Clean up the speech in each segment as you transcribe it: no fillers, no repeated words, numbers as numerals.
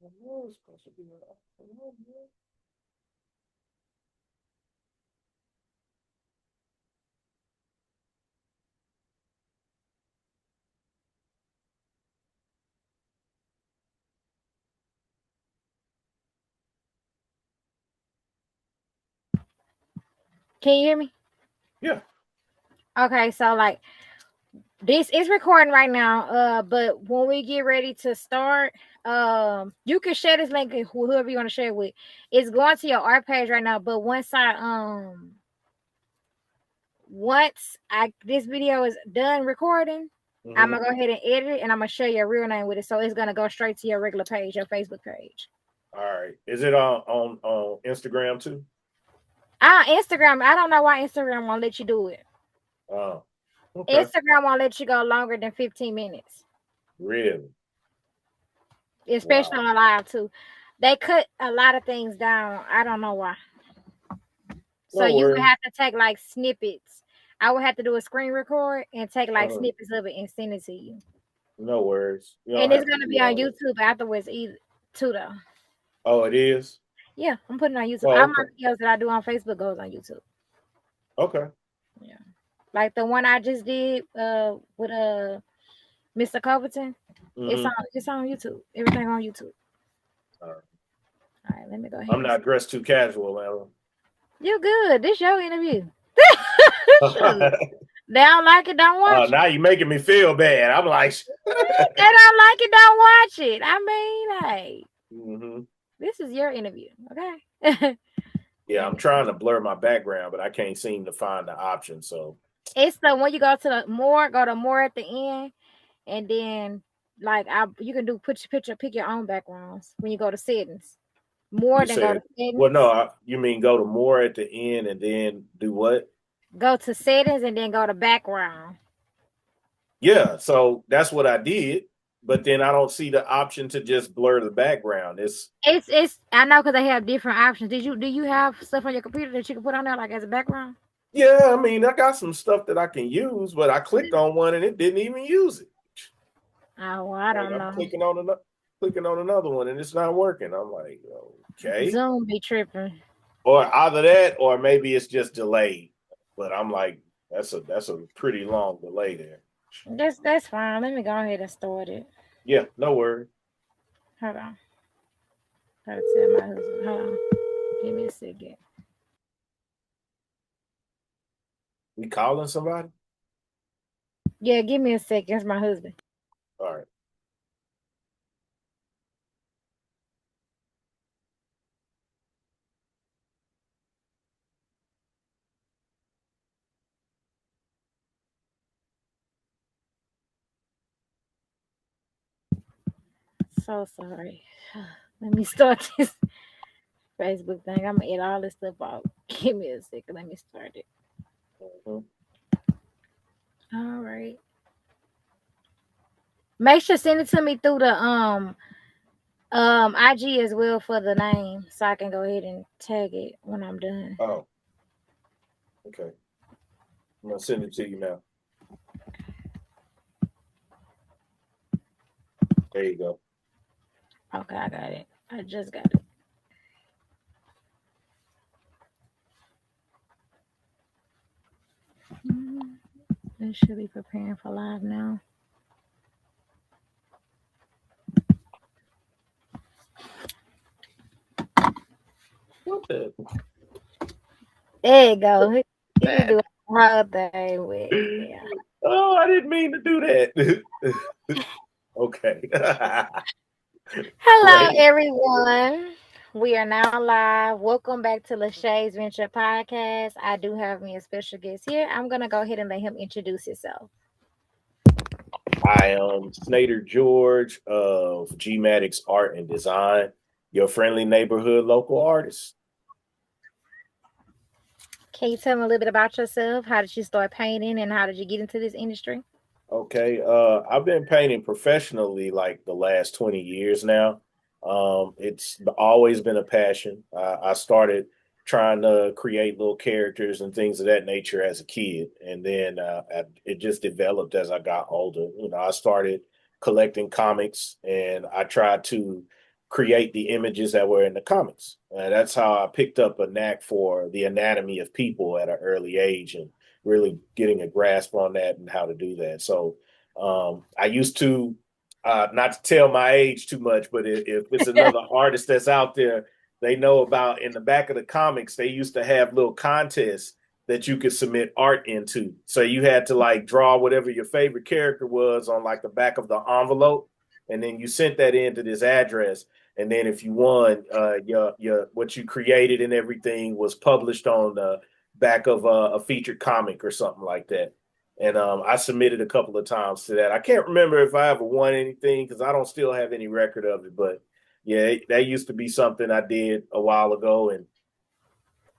I know it's supposed to be. I know, man. Can you hear me? Yeah. Okay, so like this is recording right now. But when we get ready to start, you can share this link with whoever you want to share it with. It's going to your art page right now. But once I this video is done recording, I'm Mm-hmm. gonna go ahead and edit it, and I'm gonna show your real name with it. So it's gonna go straight to your regular page, your Facebook page. All right. Is it on Instagram too? Instagram. I don't know why Instagram won't let you do it. Oh, okay. Instagram won't let you go longer than 15 minutes, Really? especially Wow. on live too. They cut a lot of things down. I don't know why. So No you would worries. have to take like snippets. I would have to do a screen record and take like Uh, snippets of it and send it to you. no worries. You don't And it's have to gonna do be on all that. YouTube afterwards either too though. Oh, it is? Yeah, I'm putting it on YouTube. Oh, All my okay. videos that I do on Facebook goes on YouTube. Okay. Yeah. Like the one I just did with Mr. Covington. Mm-hmm. It's on YouTube. Everything on YouTube. All right. All right, let me go I'm ahead and not dressed too casual, Alan. you good. This your interview. Shoot. They don't like it, don't watch it. Now you're making me feel bad. I'm like, They don't like it, don't watch it. I mean, hey, hmm this is your interview, okay? yeah, I'm trying to blur my background, but I can't seem to find the option. So, It's the when you go to the more, go to more at the end, and then like you can do put your picture, pick your own backgrounds when you go to settings. More you than go said, to well, no, settings. you mean go to more at the end and then do what? Go to settings and then go to background. Yeah, so that's what I did. But then I don't see the option to just blur the background. It's It's I know because they have different options. Do you have stuff on your computer that you can put on there like as a background? Yeah, I mean, I got some stuff that I can use, but I clicked on one and it didn't even use it. Oh, well, I Like don't I'm know. clicking on another one and it's not working. I'm like, okay. Zoom be tripping. Or either that or maybe it's just delayed. But I'm like, that's a pretty long delay there. That's fine. Let me go ahead and start it. Yeah, no worry. Hold on. Gotta tell my husband. Hold on. Give me a second. We calling somebody? Yeah, give me a second. It's my husband. All right. So sorry. Let me start this Facebook thing. I'm gonna edit all this stuff out. Give me a second. Let me start it. Mhm. All right. Make sure send it to me through the IG as well for the name, so I can go ahead and tag it when I'm done. Oh, okay. I'm gonna send it to you now. There you go. Okay, I got it. I just got it. It should be preparing for live now. What the There you go. He can that? do her thing with yeah. Oh, I didn't mean to do that. Okay. Hello, Great. everyone. We are now live. Welcome back to Lashay's Venture Podcast. I do have me a special guest here. I'm gonna go ahead and let him introduce himself. I am Snater George of G-Matics Art and Design, your friendly neighborhood local artist. Can you tell me a little bit about yourself? How did you start painting, and how did you get into this industry? Okay. I've been painting professionally like the last 20 years now. It's always been a passion. I started trying to create little characters and things of that nature as a kid. And then it just developed as I got older. I started collecting comics and I tried to create the images that were in the comics. And that's how I picked up a knack for the anatomy of people at an early age and really getting a grasp on that and how to do that. So I used to, not to tell my age too much, but if it's another artist that's out there, they know about in the back of the comics, they used to have little contests that you could submit art into. So you had to like draw whatever your favorite character was on like the back of the envelope. And then you sent that in to this address. And then if you won, your what you created and everything was published on the back of a featured comic or something like that. And I submitted a couple of times to that. I can't remember if I ever won anything because I don't still have any record of it. But yeah, that used to be something I did a while ago, and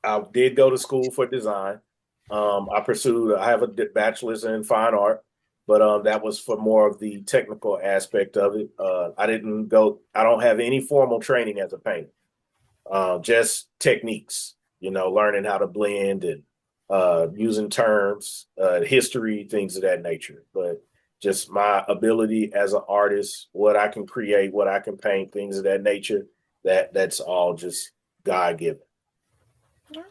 I did go to school for design. I have a bachelor's in fine art, but that was for more of the technical aspect of it. I don't have any formal training as a painter, just techniques, learning how to blend and using terms, history, things of that nature. But just my ability as an artist, what I can create, what I can paint, things of that nature, that's all just God given. Okay.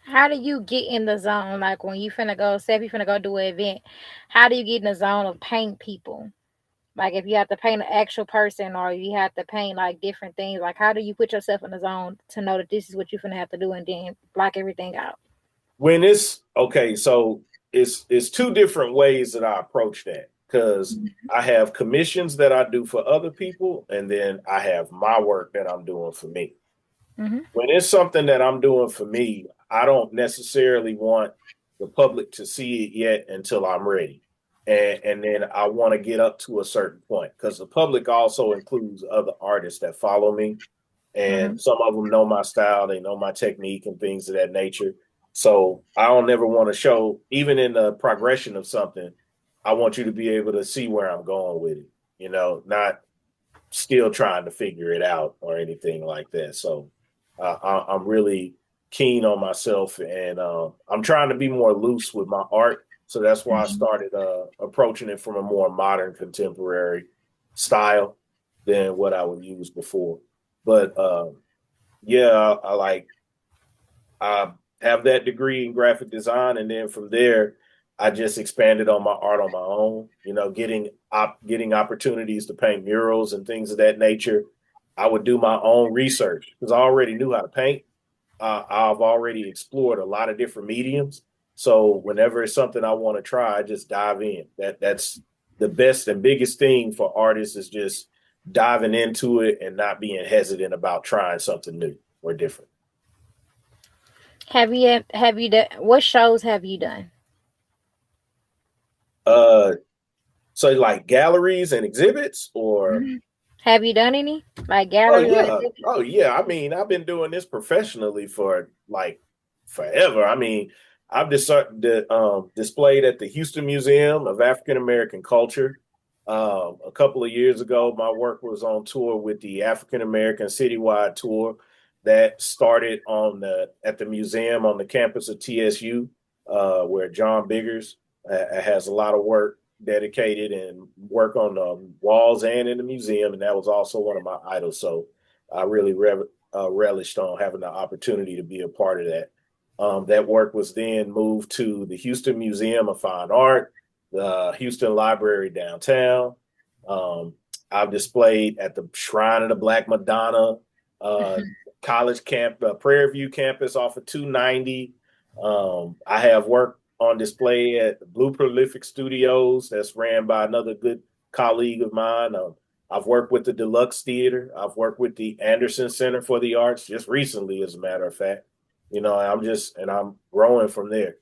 How do you get in the zone? Like when you finna go, say if you finna go do an event, how do you get in the zone of paint people? Like if you have to paint an actual person or you have to paint like different things, like how do you put yourself in the zone to know that this is what you're finna have to do and then block everything out? When it's okay, so it's two different ways that I approach that because I have commissions that I do for other people, and then I have my work that I'm doing for me. Mm-hmm. When it's something that I'm doing for me, I don't necessarily want the public to see it yet until I'm ready. And then I want to get up to a certain point because the public also includes other artists that follow me. Mm-hmm. And some of them know my style, they know my technique and things of that nature. So I don't ever want to show, even in the progression of something, I want you to be able to see where I'm going with it, not still trying to figure it out or anything like that. So I'm really keen on myself, and I'm trying to be more loose with my art. So that's why I started approaching it from a more modern, contemporary style than what I would use before. But yeah, I have that degree in graphic design, and then from there, I just expanded on my art on my own. Getting opportunities to paint murals and things of that nature. I would do my own research because I already knew how to paint. I've already explored a lot of different mediums. So whenever it's something I want to try, I just dive in. That's the best and biggest thing for artists is just diving into it and not being hesitant about trying something new or different. Have you done what shows have you done? Uh, so like galleries and exhibits, or Mm-hmm. Have you done any like oh gallery or yeah, exhibit? oh yeah. I mean, I've been doing this professionally for like forever. I mean, I've displayed at the Houston Museum of African American Culture. A couple of years ago, my work was on tour with the African American Citywide Tour that started at the museum on the campus of TSU, where John Biggers has a lot of work dedicated and work on the walls and in the museum, and that was also one of my idols. So I really relished on having the opportunity to be a part of that. That work was then moved to the Houston Museum of Fine Art, the Houston Library downtown. Um, I've displayed at the Shrine of the Black Madonna, uh, college camp, Prairie View campus off of 290. I have worked on display at the Blue Prolific Studios that's ran by another good colleague of mine. I've worked with the Deluxe Theater. I've worked with the Anderson Center for the Arts just recently, as a matter of fact. I'm growing from there.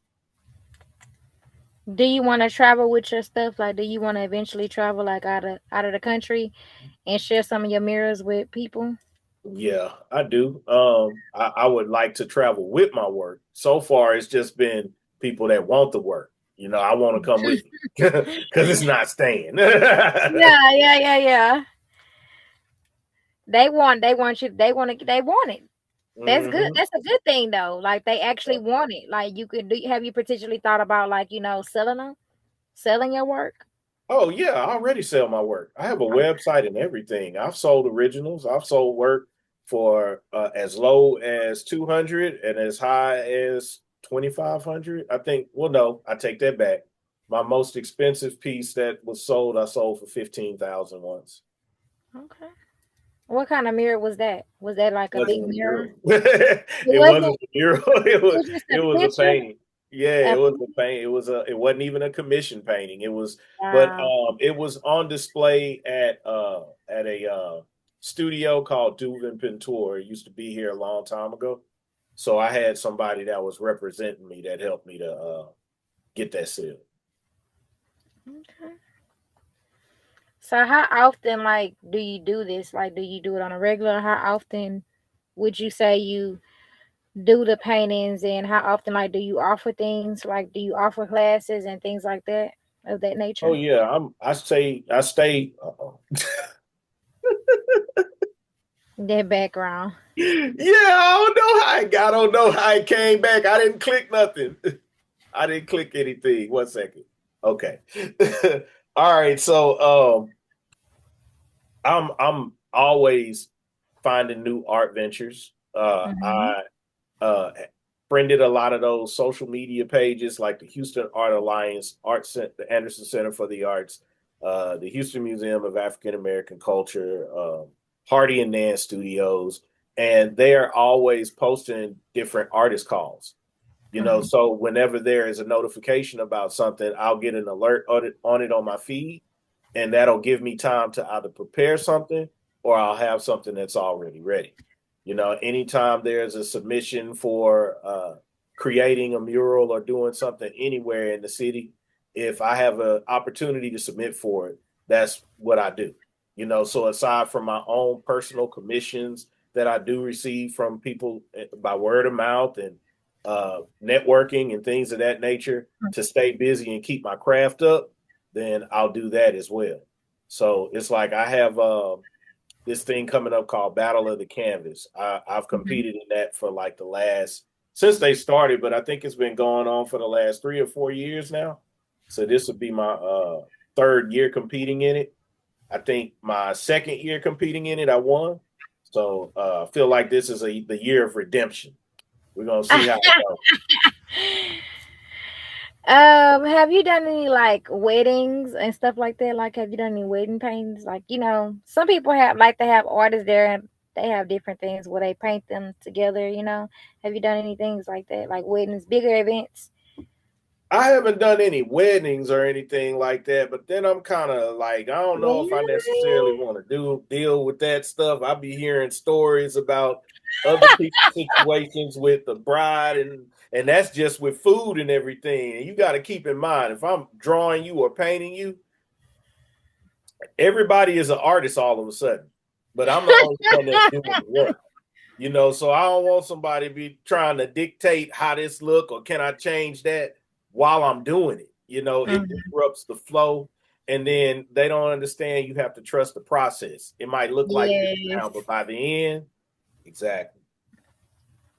Do you want to travel with your stuff? Like, do you want to eventually travel like out of the country and share some of your mirrors with people? Yeah, I do. I would like to travel with my work. So far, it's just been people that want the work. I want to come with you because it's not staying. Yeah, yeah, yeah, yeah. They want it. That's good. hmm That's a good thing though. Like they actually want it. Like you could do. Have you potentially thought about like selling them, selling your work? Oh yeah, I already sell my work. I have a website and everything. I've sold originals. I've sold work for as low as 200 and as high as 2,500. I think. Well, no, I take that back. My most expensive piece that was sold, I sold for 15,000 once. Okay. What kind of mirror was that? Was that like a big Wasn't a mirror? mural. It It wasn't. wasn't a mural. It was just It a was a picture. painting. Yeah, Uh, it was a paint. It wasn't even a commission painting. It was, but wow. it was on display at a studio called Duvin Pintor. It used to be here a long time ago. So I had somebody that was representing me that helped me to get that seal. Okay. So how often like do you do this? Like do you do it on a regular? How often would you say you do the paintings and how often like do you offer things? Like do you offer classes and things like that of that Oh nature? yeah, I stay. That background. Yeah, I don't know how it came back. I didn't click nothing. I didn't click anything. 1 second. Okay. All right. So I'm always finding new art ventures. Hmm. I uh friended a lot of those social media pages like the Houston Art Alliance, the Anderson Center for the Arts, the Houston Museum of African American Culture, Hardy and Nan Studios, and they are always posting different artist calls. Hmm. So whenever there is a notification about something, I'll get an alert on it on my feed, and that'll give me time to either prepare something or I'll have something that's already ready. Anytime there's a submission for creating a mural or doing something anywhere in the city, if I have an opportunity to submit for it, that's what I do. So aside from my own personal commissions that I do receive from people by word of mouth and networking and things of that nature to stay busy and keep my craft up, then I'll do that as well. So it's like I have this thing coming up called Battle of the Canvas. I've Hmm. competed in that for like the last since they started, but I think it's been going on for the last 3 or 4 years now. So this would be my third year competing in it. I think my second year competing in it, I won. So I feel like this is the year of redemption. We're gonna see how it goes. Have you done any like weddings and stuff like that? Like, have you done any wedding paintings? Like, some people have like to have artists there and they have different things where they paint them together. Have you done any things like that? Like weddings, bigger events? I haven't done any weddings or anything like that, but then I'm kind of like, I don't know if I necessarily Really? want to deal with that stuff. I be hearing stories about other people's situations with the bride, and that's just with food and everything. And you got to keep in mind, if I'm drawing you or painting you, everybody is an artist all of a sudden, but I'm the only one that's doing the work. So I don't want somebody to be trying to dictate how this look or can I change that while I'm doing it. It Mhm. disrupts the flow, and then they don't understand you have to trust the process. It might look like this now, Yes. but by the end, exactly.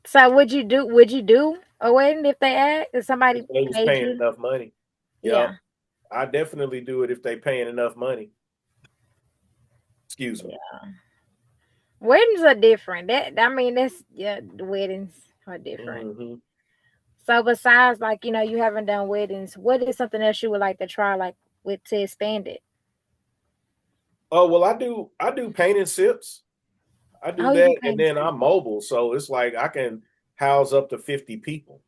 So would you do a wedding if they asked? If If somebody they was paid paying you? enough money. Yep. Yeah. I definitely do it if they paying enough money. Excuse me. Yeah. Weddings are different. That I mean that's yeah, the weddings are different. Hmm. So besides like, you haven't done weddings, what is something else you would like to try like with to expand it? Oh well, I do paint and sips. I do Oh, you do that, and paint then and I'm mobile, so it's like I can house up to 50 people.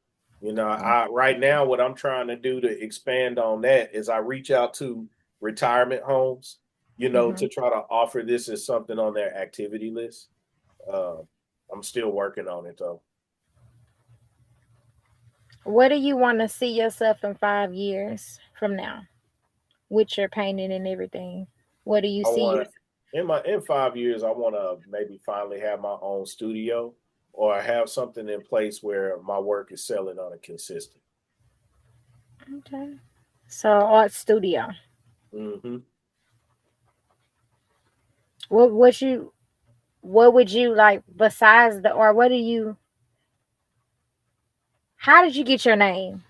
stuff. I right now what I'm trying to do to expand on that is I reach out to retirement homes, Hmm. to try to offer this as something on their activity list. Uh, I'm still working on it though. What do you want to see yourself in 5 years from now with your painting and everything? What do you I see want yourself? in 5 years I want to maybe finally have my own studio or have something in place where my work is selling on a consistent. Okay. So art studio. Hmm. What would you like besides the or what do you how did you get your name?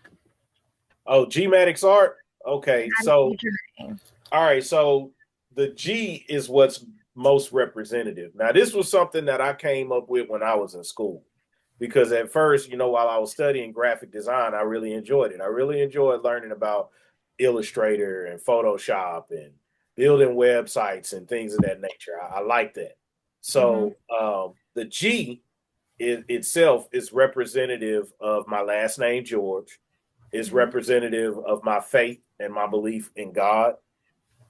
Oh, G Maddox Art. Okay, How did you so get your name? All right, so the G is what's most representative. Now, this was something that I came up with when I was in school. Because at first, while I was studying graphic design, I really enjoyed it. I really enjoyed learning about Illustrator and Photoshop and building websites and things of that nature. I like that. Mm-hmm. So the G itself is representative of my last name, George, is Mm-hmm. representative of my faith and my belief in God.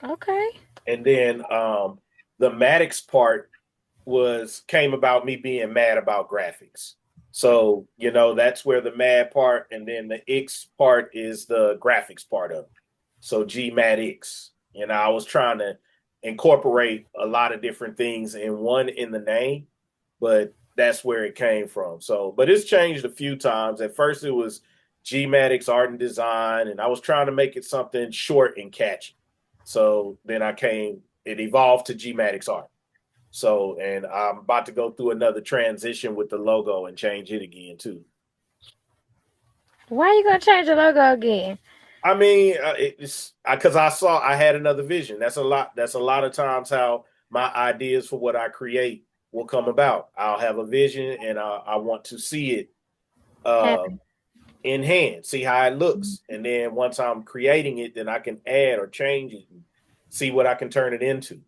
Okay. And then the Maddox part was came about me being mad about graphics. So, that's where the mad part and then the X part is the graphics part of it. So G Mad X. I was trying to incorporate a lot of different things in the name, but that's where it came from. So, but it's changed a few times. At first it was G Maddox Art and Design, and I was trying to make it something short and catchy. So then it evolved to G Maddox Art. So, and I'm about to go through another transition with the logo and change it again too. Why are you gonna change the logo again? I mean, it's because I had another vision. That's a lot. That's a lot of times how my ideas for what I create will come about. I'll have a vision and I want to see it uh, Happen. in hand, see how it looks, and then once I'm creating it, then I can add or change it and see what I can turn it into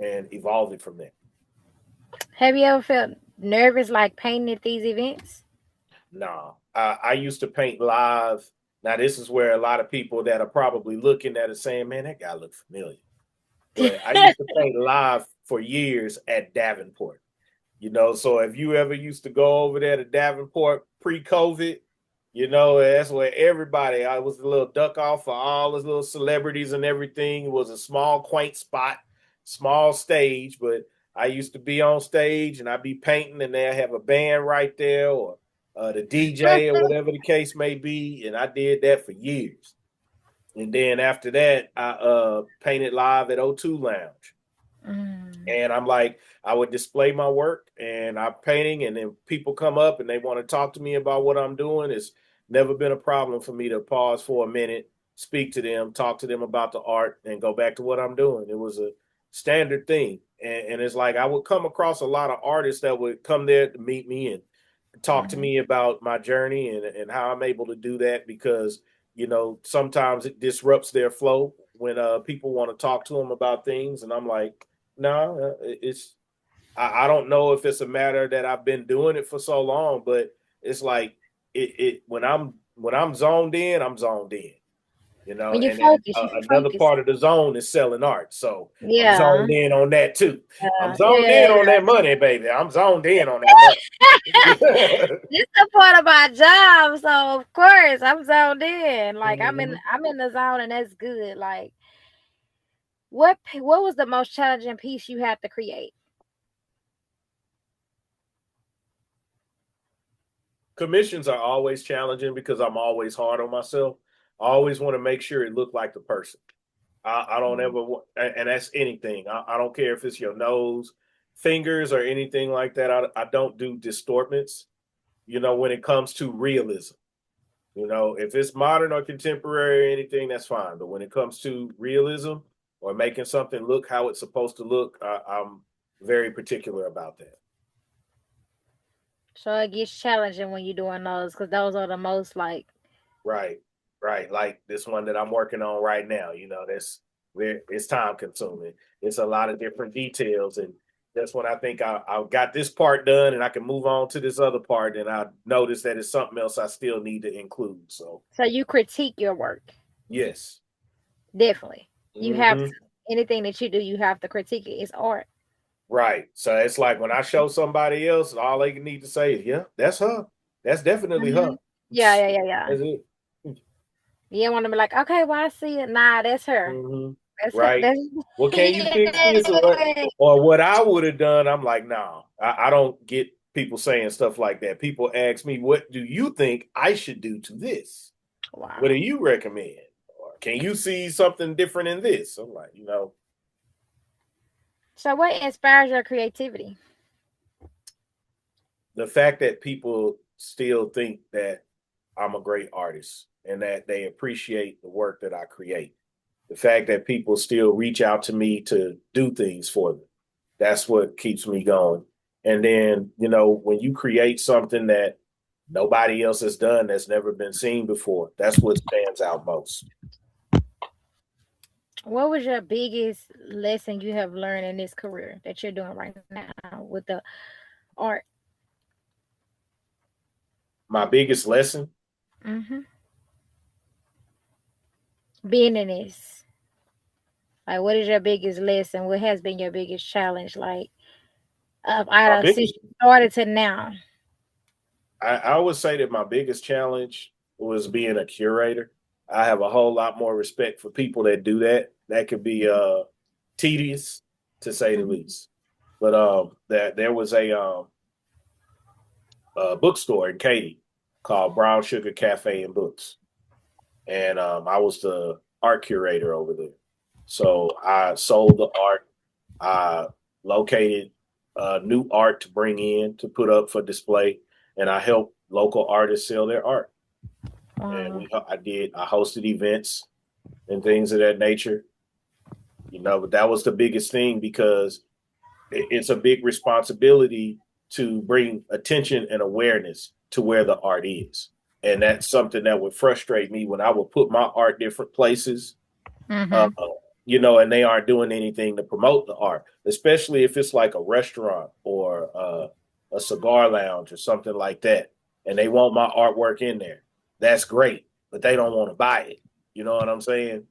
and evolve it from there. Have you ever felt nervous like painting at these events? No, I used to paint live. Now, this is where a lot of people that are probably looking at it saying, man, that guy looks familiar. But I used to paint live for years at Davenport. So if you ever used to go over there to Davenport pre-COVID, that's where I was a little duck off for all those little celebrities and everything. It was a small, quaint spot, small stage, but I used to be on stage and I'd be painting and they'd have a band right there or the DJ or whatever the case may be. And I did that for years. And then after that, I painted live at O2 Lounge. Mm. And I'm like, I would display my work and I'm painting, and then people come up and they want to talk to me about what I'm doing. It's never been a problem for me to pause for a minute, speak to them, talk to them about the art, and go back to what I'm doing. It was a standard thing. And it's like I would come across a lot of artists that would come there to meet me and talk to Mm-hmm. me about my journey and how I'm able to do that because, sometimes it disrupts their flow when people want to talk to them about things. And I'm like, no, I don't know if it's a matter that I've been doing it for so long, but it's like when I'm zoned in, I'm zoned in, When you and then focus, you another focus. part of the zone is selling art. So I'm Yeah. zoned in on that too. I'm zoned Yeah. in on that money, baby. I'm zoned in on that money. This the part of my job, so of course I'm zoned in. Like Mhm. I'm in the zone, and that's good. Like what was the most challenging piece you had to create? Commissions are always challenging because I'm always hard on myself. I always want to make sure it looked like the person. I don't Mm. ever want, and that's anything. I don't care if it's your nose, fingers, or anything like that. I don't do distortments, when it comes to realism. If it's modern or contemporary or anything, that's fine. But when it comes to realism or making something look how it's supposed to look, I'm very particular about that. So it gets challenging when you're doing those because those are the most like. Right, right. Like this one that I'm working on right now. That's where it's time consuming. It's a lot of different details, and that's when I think I got this part done, and I can move on to this other part, and I notice that it's something else I still need to include. So So you critique your work. yes, Definitely. You have to. hmm Anything that you do, you have to critique it. It's art. right. So it's like when I show somebody else, all they need to say is, "Yeah, that's her. That's definitely Hmm. her." Yeah, yeah, yeah, yeah. That's it. You don't want to be like, okay, well, I see it. Nah, that's her. hmm That's her. Right. That's Well, can you fix this or what? yeah. Or what I would have done? I'm like, no, I don't get people saying stuff like that. People ask me, what do you think I should do to this? What do Wow. you recommend? Or can you see something different in this? I'm like, So, what inspires your creativity? the fact that people still think that I'm a great artist and that they appreciate the work that I create. The fact that people still reach out to me to do things for them. That's what keeps me going. And then, when you create something that nobody else has done, that's never been seen before, that's what stands out most. What was your biggest lesson you have learned in this career that you're doing right now with the art? My biggest lesson, Mm-hmm. Being in this, like, what is your biggest lesson? What has been your biggest challenge? Like, my out of since biggest, you started to now. I would say that my biggest challenge was being a curator. I have a whole lot more respect for people that do that. That could be tedious to say the Mm-hmm. least. But that there was a bookstore in Katy called Brown Sugar Cafe and Books, and I was the art curator over there. So I sold the art. I located new art to bring in to put up for display, and I helped local artists sell their art. And Wow. I hosted events and things of that nature. But that was the biggest thing because it's a big responsibility to bring attention and awareness to where the art is. And that's something that would frustrate me when I would put my art different places, uh, Mm-hmm. and they aren't doing anything to promote the art, especially if it's like a restaurant or a cigar lounge or something like that. And they want my artwork in there. That's great, but they don't want to buy it. You know what I'm saying?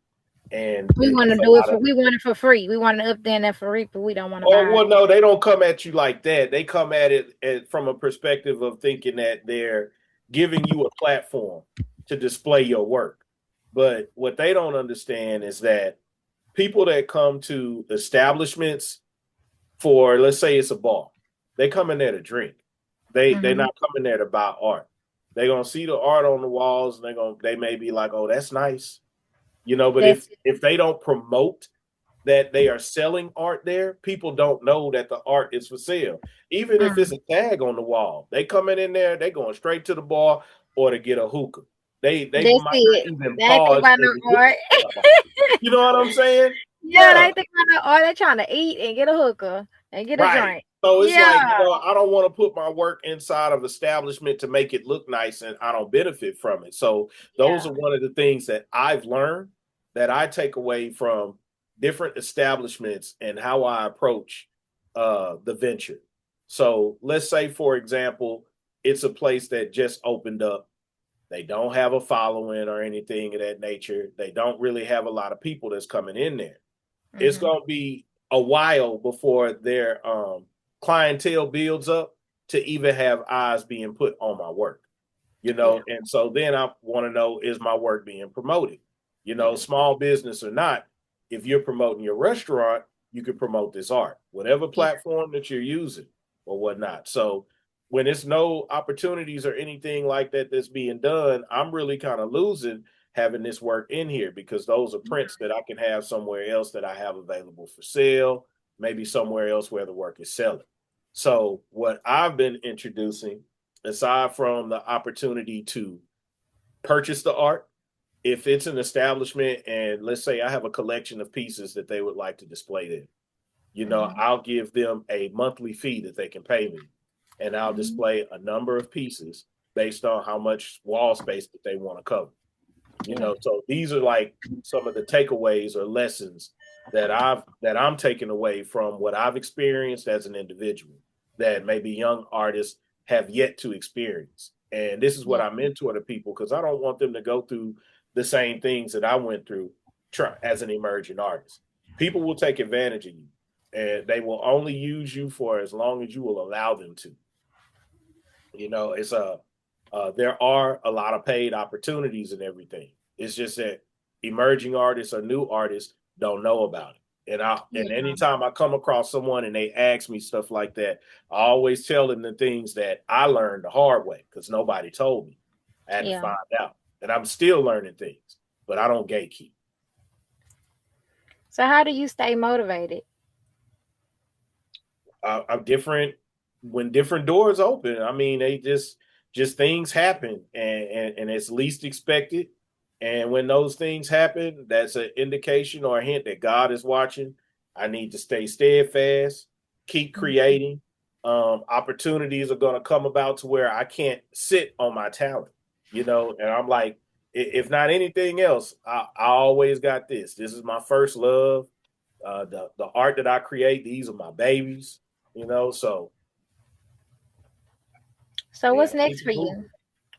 And We want to it's a do it lot for. of We want it for free. We want it up there and that for free, but we don't want to Oh, buy well, it. no, they don't come at you like that. They come at it from a perspective of thinking that they're giving you a platform to display your work. But what they don't understand is that people that come to establishments for, let's say it's a bar, they come in there to drink. They're Mm-hmm. not coming there to buy art. They're gonna see the art on the walls and they may be like, oh, that's nice. But That's if they don't promote that they are selling art there, people don't know that the art is for sale. Even if it's mm, a tag on the wall, they coming in there, they going straight to the bar or to get a hookah. They that's might it. not even They ain't think pause about and no look art. at somebody. You know what I'm saying? Yeah, they Yeah, ain't think about no art. They trying to eat and get a hookah and get a right. drink. So it's Yeah, like, I don't want to put my work inside of establishment to make it look nice and I don't benefit from it. So those yeah, are one of the things that I've learned that I take away from different establishments and how I approach the venture. So let's say, for example, it's a place that just opened up. They don't have a following or anything of that nature. They don't really have a lot of people that's coming in there. It's hmm, going to be a while before their clientele builds up to even have eyes being put on my work, yeah, and so then I want to know, is my work being promoted? yeah, Small business or not, if you're promoting your restaurant, you can promote this art, whatever yeah, platform that you're using or whatnot. So when it's no opportunities or anything like that that's being done, I'm really kind of losing having this work in here because those are prints that I can have somewhere else that I have available for sale, maybe somewhere else where the work is selling. So what I've been introducing, aside from the opportunity to purchase the art, if it's an establishment and let's say I have a collection of pieces that they would like to display there, hmm, I'll give them a monthly fee that they can pay me, and I'll hmm, display a number of pieces based on how much wall space that they want to cover. yeah, So these are like some of the takeaways or lessons that I'm taking away from what I've experienced as an individual that maybe young artists have yet to experience. And this is what yeah, I mentor to people because I don't want them to go through the same things that I went through as an emerging artist. People will take advantage of you and they will only use you for as long as you will allow them to. It's there are a lot of paid opportunities and everything. It's just that emerging artists or new artists don't know about it. And yeah, anytime I come across someone and they ask me stuff like that, I always tell them the things that I learned the hard way because nobody told me. I had to yeah. find out. And I'm still learning things, but I don't gatekeep. So how do you stay motivated? I'm different when different doors open. I mean, they just things happen and it's least expected, And when those things happen, that's an indication or a hint that God is watching. I need to stay steadfast, keep creating. Opportunities are going to come about to where I can't sit on my talent, and I'm like, if not anything else, I always got this. This is my first love. The art that I create, these are my babies, so So yeah, what's next keep for it you? moving.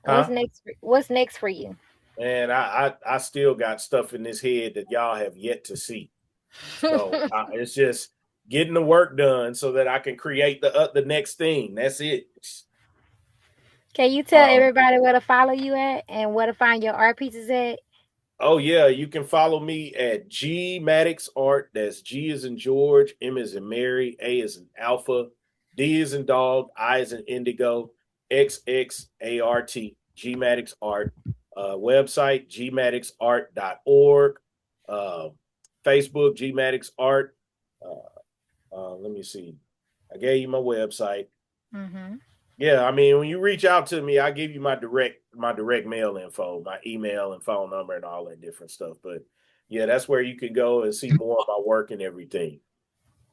What's Huh? next? What's next for you? And I still got stuff in this head that y'all have yet to see. So it's just getting the work done so that I can create the next thing. That's it. Can you tell Um, everybody where to follow you at and where to find your art pieces at? oh yeah, you can follow me at G Maddox Art. That's G is in George, M is in Mary, A is in Alpha, D is in Dog, I is in Indigo, XXART, G Maddox Art. Website gmaddoxart.org. Uh, Facebook Gmaddox Art. Let me see. I gave you my website. Mm-hmm. Yeah, I mean, when you reach out to me, I give you my direct mail info, my email and phone number and all that different stuff. But yeah, that's where you can go and see more of my work and everything.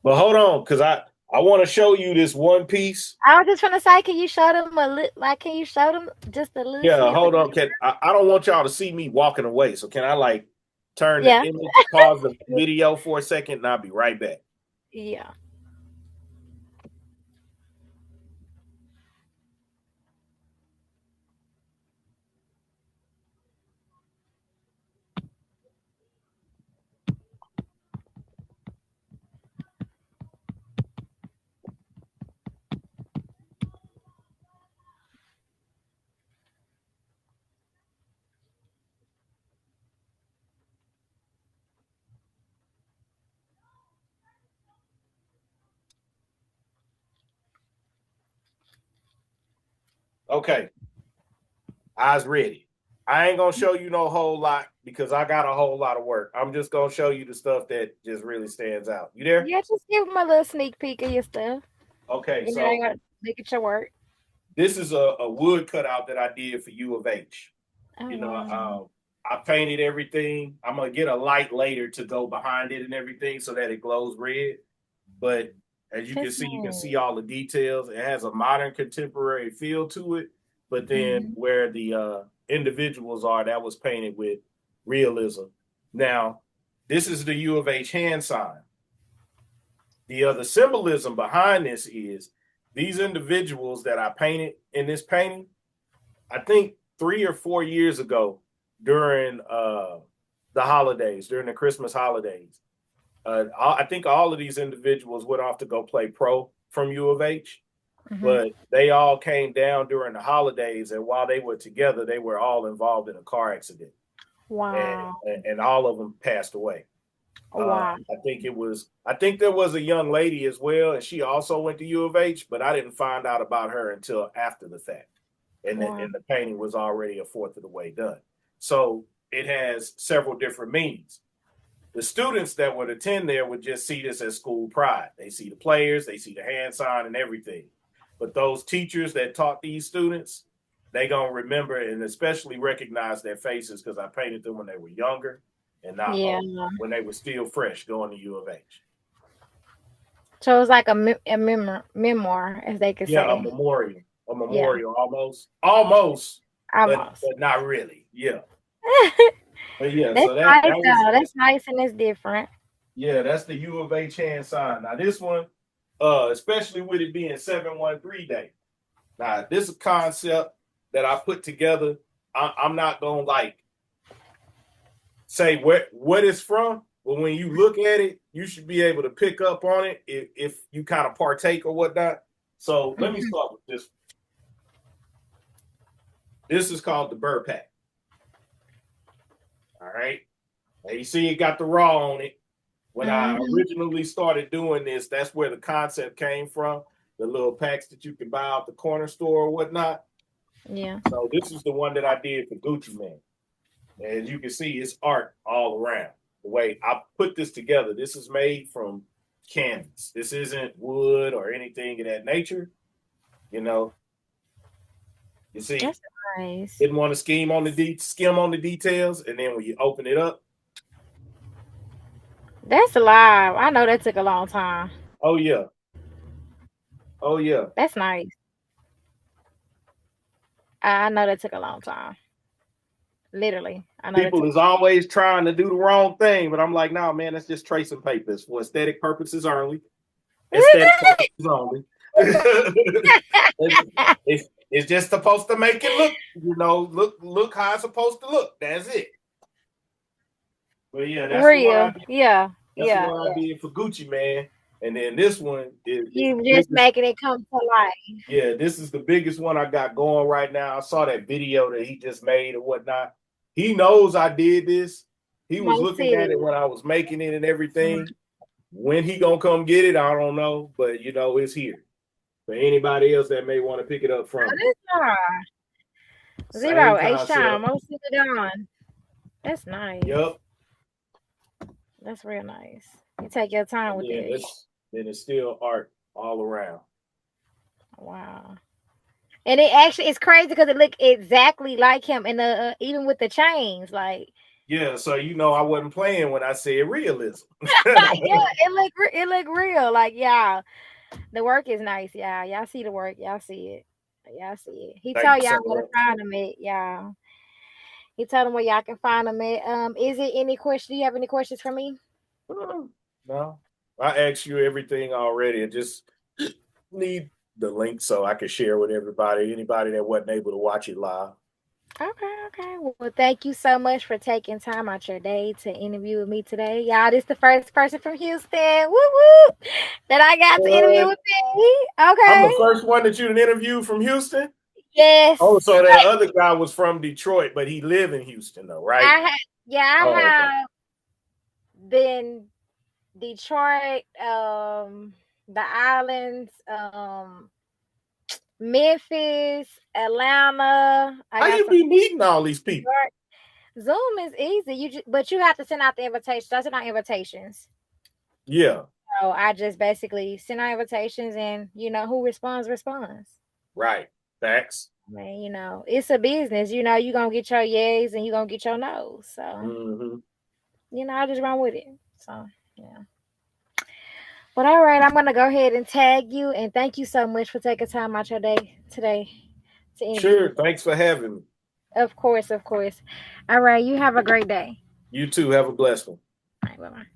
But hold on, because I want to show you this one piece. I was just trying to say, can you show them can you show them just a little Yeah, snippet? hold on. I don't want y'all to see me walking away. So can I like turn the Yeah. image, pause the video for a second, and I'll be right back. Yeah. Okay, eyes ready. I ain't gonna show you no whole lot because I got a whole lot of work. I'm just gonna show you the stuff that just really stands out. You there? Yeah, just give them a little sneak peek of your stuff. Okay, You know, they so gotta look at your work. this is a wood cutout that I did for U of H. Oh You know, wow. I painted everything. I'm gonna get a light later to go behind it and everything so that it glows red. But as you That's can nice. see all the details. It has a modern contemporary feel to it. But then Mm-hmm. where the individuals are, that was painted with realism. Now, this is the U of H hand sign. The other symbolism behind this is these individuals that I painted in this painting. I think 3 or 4 years ago during the holidays, during the Christmas holidays, I think all of these individuals went off to go play pro from U of H, Mm-hmm. but they all came down during the holidays, and while they were together, they were all involved in a car accident, Wow. and all of them passed away. Wow. I think there was a young lady as well, and she also went to U of H, but I didn't find out about her until after the fact, Wow. and the painting was already a fourth of the way done. So it has several different meanings. The students that would attend there would just see this as school pride. They see the players, they see the hand sign and everything. But those teachers that taught these students, they gonna remember and especially recognize their faces because I painted them when they were younger and not Yeah. old, when they were still fresh going to U of H. So it's like a memoir, as they could Yeah, say. a Yeah. memorial, almost, Almost. but not really. Yeah, but yeah. That's So nice that was though. That's nice and it's different. yeah, that's the U of H hand sign. Now this one, especially with it being 713 day. Now this is a concept that I put together. I'm not gonna like say what it's from, but when you look at it, you should be able to pick up on it if you kind of partake or whatnot. So let me Mhm. start with this. This is called the Burr Pack. All right. Now you see it got the raw on it. When I Mhm. originally started doing this, that's where the concept came from. The little packs that you can buy out the corner store or whatnot. Yeah. So this is the one that I did for Gucci Man. As you can see, it's art all around. The way I put this together, this is made from canvas. This isn't wood or anything of that nature. You know, You see, That's nice. didn't want to skim on the details, and then when you open it up, That's live. I know that took a long time. oh yeah, oh yeah. That's nice. I know that took a long time. Literally, I know that People took. is always trying to do the wrong thing, but I'm like, nah, man, that's just tracing papers for aesthetic purposes only. Aesthetic purposes only. It's just supposed to make it look, look how it's supposed to look. That's it. But yeah, Real, yeah, that's yeah. what I did for Gucci Man. And then this one is You the just biggest. making it come to life. Yeah, this is the biggest one I got going right now. I saw that video that he just made or whatnot. He knows I did this. He was No looking at it city. when I was making it and everything. When he gonna come get it, I don't know, but it's here for anybody else that may want to pick it up from me. Oh, that's nice. Same Zero H time. concept. Most of it on. That's nice. Yep. That's real nice. You take your time And with it. then it's still art all around. Wow. And it actually it's crazy because it looked exactly like him, and even with the chains, like Yeah, so I wasn't playing when I said realism. yeah, it look real. Like yeah, the work is nice. Yeah, y'all see the work. Y'all see it. Y'all see it. He Thank told you y'all so where to much. find him at. Yeah, he told them where y'all can find him at. Is it any question? Do you have any questions for me? No, I asked you everything already. I just need the link so I can share with everybody, anybody that wasn't able to watch it live. Okay, okay. Well, thank you so much for taking time out your day to interview with me today. Y'all, this the first person from Houston. Woo woo! That I got to interview with me. I'm Okay. the first one that you interviewed from Houston. Oh, Yes. so that other guy was from Detroit, but he live in Houston though, right? I Oh, okay. have been Detroit, the islands, Memphis, Atlanta. I How got you some be meeting all these New people? York. Zoom is easy. But you have to send out the invitations. I send out invitations. Yeah, So I just basically send out invitations, and who responds responds. right. Facts. I mean, it's a business. You're gonna get your yays and you're gonna get your no's. So, Mm-hmm. I just run with it. So yeah. But all right, I'm gonna go ahead and tag you, and thank you so much for taking time out your day today to interview Sure. with me. Thanks for having me. Of course, of course. All right, you have a great day. You too. Have a blessed one. All right, bye bye.